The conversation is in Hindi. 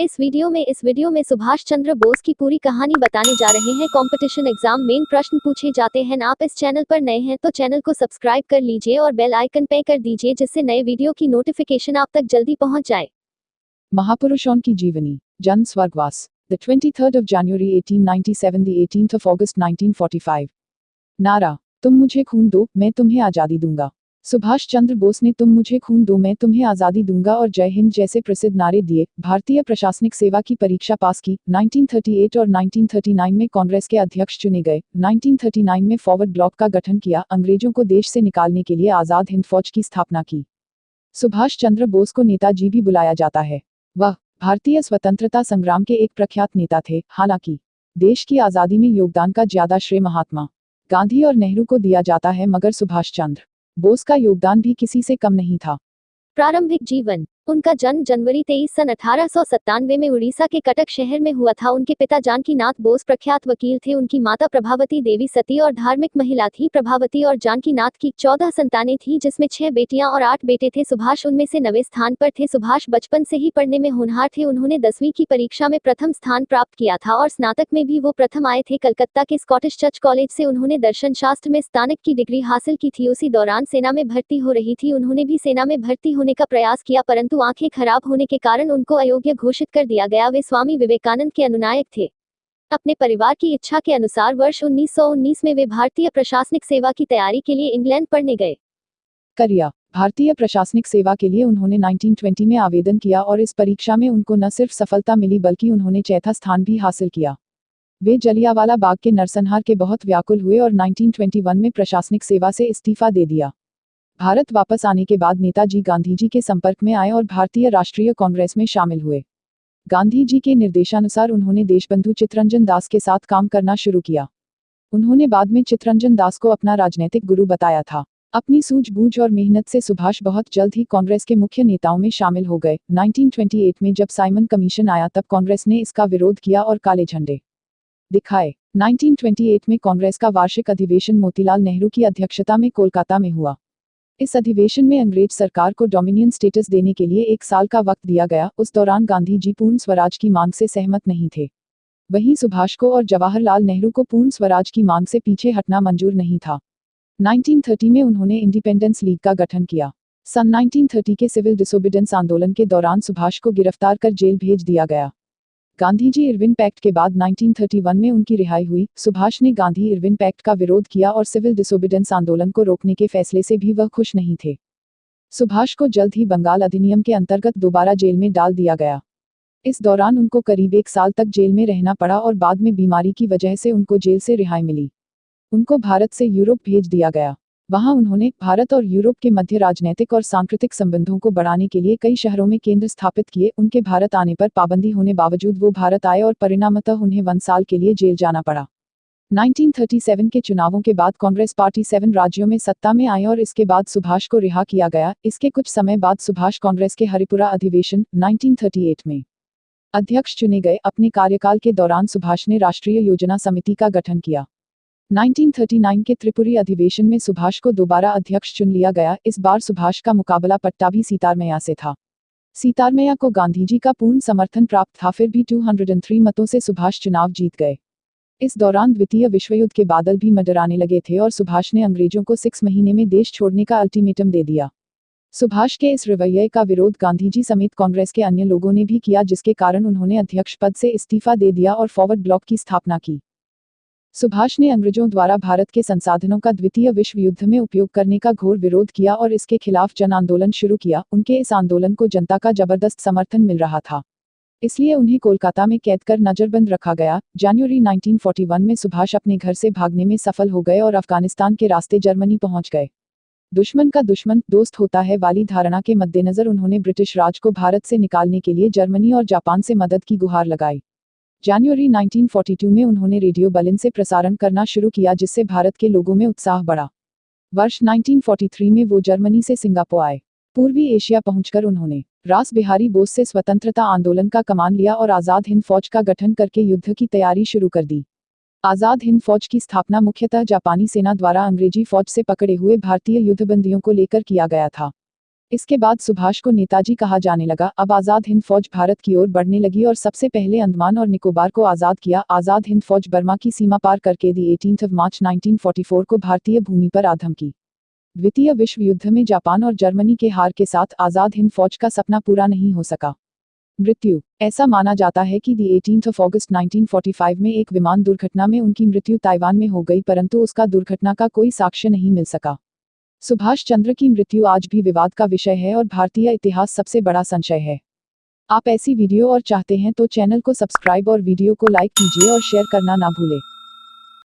इस वीडियो में सुभाष चंद्र बोस की पूरी कहानी बताने जा रहे हैं। कंपटीशन एग्जाम मेन प्रश्न पूछे जाते हैं। आप इस चैनल पर नए हैं तो चैनल को सब्सक्राइब कर लीजिए और बेल आइकन पे कर दीजिए जिससे नए वीडियो की नोटिफिकेशन आप तक जल्दी पहुंच जाए। महापुरुषों की जीवनी। जन्म स्वर्गवास। The 23rd of January 1897, the 18th of August 1945। नारा, तुम मुझे खून दो, मैं तुम्हें आज़ादी दूंगा। सुभाष चंद्र बोस ने तुम मुझे खून दो मैं तुम्हें आज़ादी दूंगा और जय हिंद जैसे प्रसिद्ध नारे दिए। भारतीय प्रशासनिक सेवा की परीक्षा पास की। 1938 और 1939 में कांग्रेस के अध्यक्ष चुने गए। 1939 में फॉरवर्ड ब्लॉक का गठन किया। अंग्रेजों को देश से निकालने के लिए आज़ाद हिंद फौज की स्थापना की। सुभाष चंद्र बोस को नेताजी भी बुलाया जाता है। वह भारतीय स्वतंत्रता संग्राम के एक प्रख्यात नेता थे। हालांकि देश की आज़ादी में योगदान का ज्यादा श्रेय महात्मा गांधी और नेहरू को दिया जाता है, मगर सुभाष चंद्र बोस का योगदान भी किसी से कम नहीं था। प्रारंभिक जीवन। उनका जन्म जनवरी 23 सन 1897 में उड़ीसा के कटक शहर में हुआ था। उनके पिता जानकी नाथ बोस प्रख्यात वकील थे। उनकी माता प्रभावती देवी सती और धार्मिक महिला थी। प्रभावती और जानकी नाथ की 14 संतानें थीं, जिसमें 6 बेटियां और 8 बेटे थे। सुभाष उनमें से 9वें स्थान पर थे। सुभाष बचपन से ही पढ़ने में होनहार थे। उन्होंने 10वीं की परीक्षा में प्रथम स्थान प्राप्त किया था और स्नातक में भी वो प्रथम आए थे। कलकत्ता के स्कॉटिश चर्च कॉलेज से उन्होंने दर्शन शास्त्र में स्नातक की डिग्री हासिल की थी। उसी दौरान सेना में भर्ती हो रही थी। उन्होंने भी सेना में भर्ती होने का प्रयास किया, परंतु आंखें खराब होने के कारण उनको अयोग्य घोषित कर दिया गया। वे स्वामी विवेकानंद के अनुनायक थे। अपने परिवार की इच्छा के अनुसार वर्ष 1919 में वे भारतीय प्रशासनिक सेवा की तैयारी के लिए इंग्लैंड पढ़ने गए। करिया। भारतीय प्रशासनिक सेवा के लिए उन्होंने 1920 में आवेदन किया और इस परीक्षा में उनको न सिर्फ सफलता मिली बल्कि उन्होंने चौथा स्थान भी हासिल किया। वे जलियांवाला बाग के नरसंहार के बहुत व्याकुल हुए और 1921 में प्रशासनिक सेवा से इस्तीफा दे दिया। भारत वापस आने के बाद नेताजी गांधी जी के संपर्क में आए और भारतीय राष्ट्रीय कांग्रेस में शामिल हुए। गांधी जी के निर्देशानुसार उन्होंने देशबंधु चित्तरंजन दास के साथ काम करना शुरू किया। उन्होंने बाद में चित्तरंजन दास को अपना राजनीतिक गुरु बताया था। अपनी सूझबूझ और मेहनत से सुभाष बहुत जल्द ही कांग्रेस के मुख्य नेताओं में शामिल हो गए। 1928 में जब साइमन कमीशन आया तब कांग्रेस ने इसका विरोध किया और काले झंडे दिखाए। 1928 में कांग्रेस का वार्षिक अधिवेशन मोतीलाल नेहरू की अध्यक्षता में कोलकाता में हुआ। इस अधिवेशन में अंग्रेज सरकार को डोमिनियन स्टेटस देने के लिए 1 साल का वक्त दिया गया। उस दौरान गांधी जी पूर्ण स्वराज की मांग से सहमत नहीं थे। वहीं सुभाष को और जवाहरलाल नेहरू को पूर्ण स्वराज की मांग से पीछे हटना मंजूर नहीं था। 1930 में उन्होंने इंडिपेंडेंस लीग का गठन किया। सन 1930 के सिविल डिसोबीडियंस आंदोलन के दौरान सुभाष को गिरफ्तार कर जेल भेज दिया गया। गांधी इरविन पैक्ट के बाद 1931 में उनकी रिहाई हुई। सुभाष ने गांधी इरविन पैक्ट का विरोध किया और सिविल डिसोबीडियंस आंदोलन को रोकने के फैसले से भी वह खुश नहीं थे। सुभाष को जल्द ही बंगाल अधिनियम के अंतर्गत दोबारा जेल में डाल दिया गया। इस दौरान उनको करीब 1 साल तक जेल में रहना पड़ा और बाद में बीमारी की वजह से उनको जेल से रिहाई मिली। उनको भारत से यूरोप भेज दिया गया। वहां उन्होंने भारत और यूरोप के मध्य राजनीतिक और सांस्कृतिक संबंधों को बढ़ाने के लिए कई शहरों में केंद्र स्थापित किए। उनके भारत आने पर पाबंदी होने बावजूद वो भारत आए और परिणामतः उन्हें 1 साल के लिए जेल जाना पड़ा। 1937 के चुनावों के बाद कांग्रेस पार्टी 7 राज्यों में सत्ता में आई और इसके बाद सुभाष को रिहा किया गया। इसके कुछ समय बाद सुभाष कांग्रेस के हरिपुरा अधिवेशन 1938 में अध्यक्ष चुने गए। अपने कार्यकाल के दौरान सुभाष ने राष्ट्रीय योजना समिति का गठन किया। 1939 के त्रिपुरी अधिवेशन में सुभाष को दोबारा अध्यक्ष चुन लिया गया। इस बार सुभाष का मुकाबला पट्टाभी सीतारमैया से था। सीतारमैया को गांधी जी का पूर्ण समर्थन प्राप्त था, फिर भी 203 मतों से सुभाष चुनाव जीत गए। इस दौरान द्वितीय विश्वयुद्ध के बादल भी मंडराने लगे थे और सुभाष ने अंग्रेजों को 6 महीने में देश छोड़ने का अल्टीमेटम दे दिया। सुभाष के इस रवैये का विरोध गांधी जी समेत कांग्रेस के अन्य लोगों ने भी किया, जिसके कारण उन्होंने अध्यक्ष पद से इस्तीफा दे दिया और फॉरवर्ड ब्लॉक की स्थापना की। सुभाष ने अंग्रेजों द्वारा भारत के संसाधनों का द्वितीय विश्व युद्ध में उपयोग करने का घोर विरोध किया और इसके खिलाफ जन आंदोलन शुरू किया। उनके इस आंदोलन को जनता का जबरदस्त समर्थन मिल रहा था, इसलिए उन्हें कोलकाता में कैद कर नजरबंद रखा गया। जनवरी 1941 में सुभाष अपने घर से भागने में सफल हो गए और अफगानिस्तान के रास्ते जर्मनी पहुंच गए। दुश्मन का दुश्मन दोस्त होता है वाली धारणा के मद्देनजर उन्होंने ब्रिटिश राज को भारत से निकालने के लिए जर्मनी और जापान से मदद की गुहार लगाई। जनवरी 1942 में उन्होंने रेडियो बर्लिन से प्रसारण करना शुरू किया, जिससे भारत के लोगों में उत्साह बढ़ा। वर्ष 1943 में वो जर्मनी से सिंगापुर आए। पूर्वी एशिया पहुंचकर उन्होंने रास बिहारी बोस से स्वतंत्रता आंदोलन का कमान लिया और आज़ाद हिंद फौज का गठन करके युद्ध की तैयारी शुरू कर दी। आज़ाद हिंद फौज की स्थापना मुख्यतः जापानी सेना द्वारा अंग्रेजी फौज से पकड़े हुए भारतीय युद्धबंदियों को लेकर किया गया था। इसके बाद सुभाष को नेताजी कहा जाने लगा। अब आज़ाद हिंद फौज भारत की ओर बढ़ने लगी और सबसे पहले अंडमान और निकोबार को आज़ाद किया। आज़ाद हिंद फौज बर्मा की सीमा पार करके 18 मार्च 1944 को भारतीय भूमि पर आधम की। द्वितीय विश्व युद्ध में जापान और जर्मनी के हार के साथ आज़ाद हिंद फौज का सपना पूरा नहीं हो सका। मृत्यु। ऐसा माना जाता है कि 18 अगस्त 1945 में एक विमान दुर्घटना में उनकी मृत्यु ताइवान में हो गई, परंतु उसका दुर्घटना का कोई साक्ष्य नहीं मिल सका। सुभाष चंद्र की मृत्यु आज भी विवाद का विषय है और भारतीय इतिहास सबसे बड़ा संशय है। आप ऐसी वीडियो और चाहते हैं तो चैनल को सब्सक्राइब और वीडियो को लाइक कीजिए और शेयर करना ना भूलें।